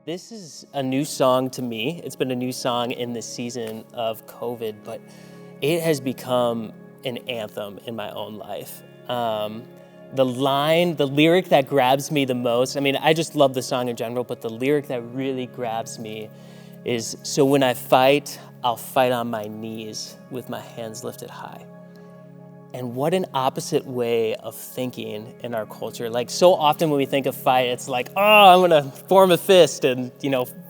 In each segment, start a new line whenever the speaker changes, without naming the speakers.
This is a new song to me. It's been a new song in this season of COVID, but it has become an anthem in my own life. The lyric that grabs me the most, I mean, I just love the song in general, but the lyric that really grabs me is, "So when I fight, I'll fight on my knees with my hands lifted high." And what an opposite way of thinking in our culture. Like, so often when we think of fight, it's like, oh, I'm gonna form a fist and,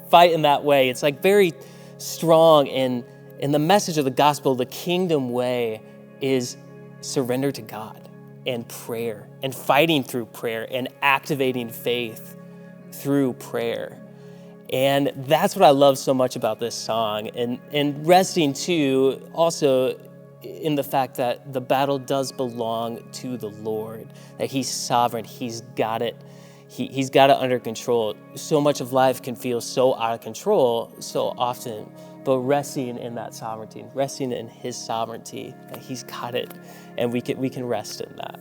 fight in that way. It's like very strong. And in the message of the gospel, the kingdom way is surrender to God and prayer and fighting through prayer and activating faith through prayer. And that's what I love so much about this song. And resting too, also in the fact that the battle does belong to the Lord, that He's sovereign, He's got it. He's got it under control. So much of life can feel so out of control so often, but resting in that sovereignty, resting in His sovereignty, that He's got it, and we can rest in that.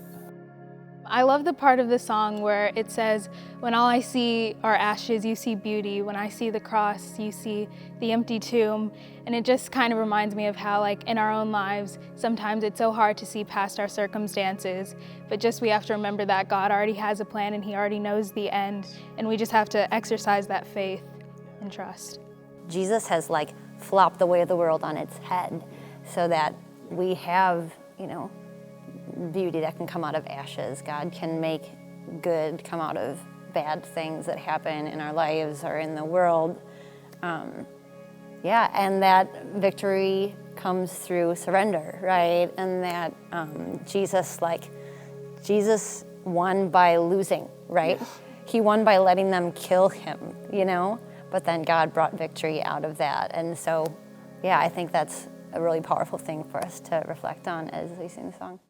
I love the part of the song where it says, "When all I see are ashes, you see beauty. When I see the cross, you see the empty tomb." And it just kind of reminds me of how, like, in our own lives, sometimes it's so hard to see past our circumstances, but just we have to remember that God already has a plan and He already knows the end, and we just have to exercise that faith and trust.
Jesus has flopped the way of the world on its head so that we have, beauty that can come out of ashes. God can make good come out of bad things that happen in our lives or in the world. And that victory comes through surrender, right? And that Jesus won by losing, right? He won by letting them kill Him, but then God brought victory out of that. And so, I think that's a really powerful thing for us to reflect on as we sing the song.